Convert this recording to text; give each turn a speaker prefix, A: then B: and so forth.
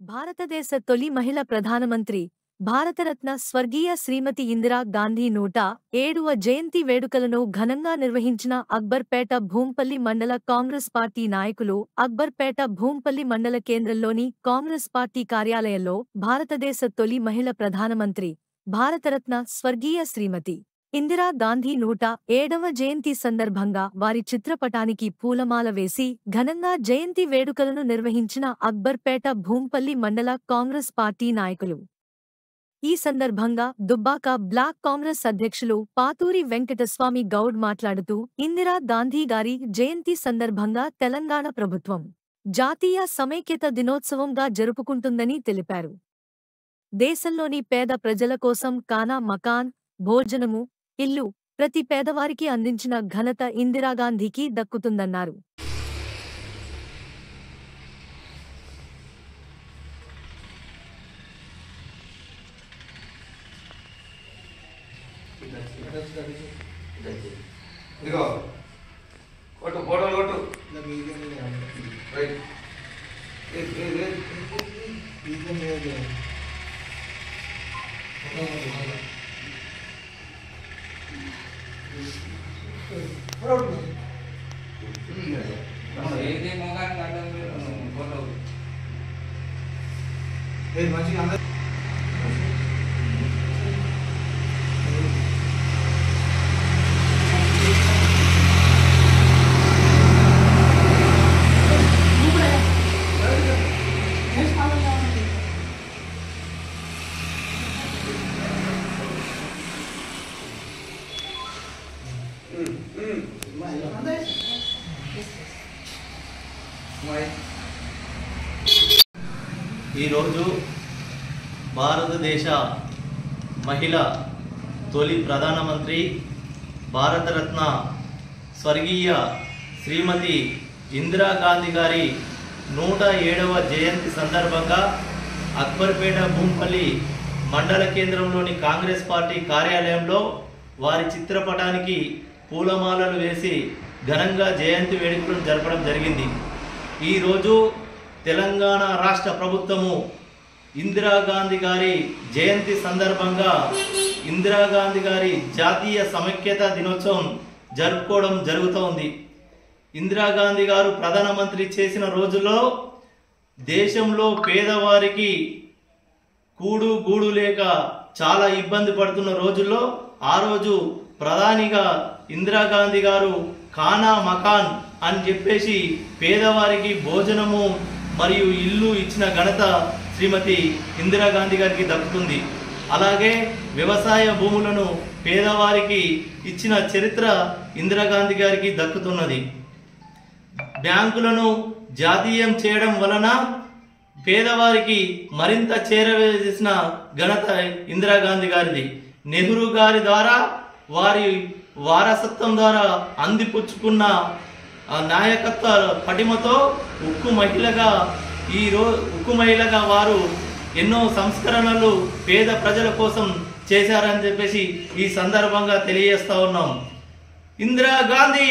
A: భారతదేశ తొలి మహిళ ప్రధానమంత్రి భారతరత్న స్వర్గీయ శ్రీమతి ఇందిరా గాంధీ 107వ జయంతి వేడుకలను ఘనంగా నిర్వహించిన అక్బర్పేట భూంపల్లి మండల కాంగ్రెస్ పార్టీ నాయకులు అక్బర్పేట భూంపల్లి మండల కేంద్రంలోని కాంగ్రెస్ పార్టీ కార్యాలయంలో భారతదేశ తొలి మహిళ ప్రధానమంత్రి భారతరత్న స్వర్గీయ శ్రీమతి ఇందిరా గాంధీ 107వ జయంతి సందర్భంగా వారి చిత్రపటానికి పూలమాల వేసి ఘనంగా జయంతి వేడుకలను నిర్వహించిన అక్బర్పేట భూంపల్లి మండల కాంగ్రెస్ పార్టీ నాయకులు. ఈ సందర్భంగా దుబ్బాక బ్లాక్ కాంగ్రెస్ అధ్యక్షులు పాతూరి వెంకటస్వామి గౌడ్ మాట్లాడుతూ ఇందిరా గాంధీ గారి జయంతి సందర్భంగా తెలంగాణ ప్రభుత్వం జాతీయ సమైక్యత దినోత్సవంగా జరుపుకుంటుందని తెలిపారు. దేశంలోని పేద ప్రజల కోసం కానా మకాన్, భోజనము, ఇల్లు ప్రతి పేదవారికి అందించిన ఘనత ఇందిరాగాంధీకి దక్కుతుందన్నారు.
B: ఈరోజు భారతదేశ మహిళ తొలి ప్రధానమంత్రి భారతరత్న స్వర్గీయ శ్రీమతి ఇందిరాగాంధీ గారి 107వ జయంతి సందర్భంగా అక్బర్పేట భూంపల్లి మండల కేంద్రంలోని కాంగ్రెస్ పార్టీ కార్యాలయంలో వారి చిత్రపటానికి పూలమాలలు వేసి ఘనంగా జయంతి వేడుకలను జరపడం జరిగింది. ఈరోజు తెలంగాణ రాష్ట్ర ప్రభుత్వము ఇందిరాగాంధీ గారి జయంతి సందర్భంగా ఇందిరాగాంధీ గారి జాతీయ సమైక్యత దినోత్సవం జరుపుకోవడం జరుగుతోంది. ఇందిరాగాంధీ గారు ప్రధానమంత్రి చేసిన రోజుల్లో దేశంలో పేదవారికి కూడు గూడు లేక చాలా ఇబ్బంది పడుతున్న రోజుల్లో ఆ రోజు ప్రధానిగా ఇందిరాగాంధీ గారు ఖానా మకాన్ అని చెప్పేసి పేదవారికి భోజనము మరియు ఇల్లు ఇచ్చిన ఘనత శ్రీమతి ఇందిరాగాంధీ గారికి దక్కుతుంది. అలాగే వ్యవసాయ భూములను పేదవారికి ఇచ్చిన చరిత్ర ఇందిరాగాంధీ గారికి దక్కుతున్నది. బ్యాంకులను జాతీయం చేయడం వలన పేదవారికి మరింత చేరవేసిన ఘనత ఇందిరాగాంధీ గారిది. నెహ్రూ గారి ద్వారా వారి వారసత్వం ద్వారా అందిపుచ్చుకున్న నాయకత్వ పటిమతో ఉక్కు మహిళగా వారు ఎన్నో సంస్కరణలు పేద ప్రజల కోసం చేశారని చెప్పేసి ఈ సందర్భంగా తెలియజేస్తా ఉన్నాం. ఇందిరాగాంధీ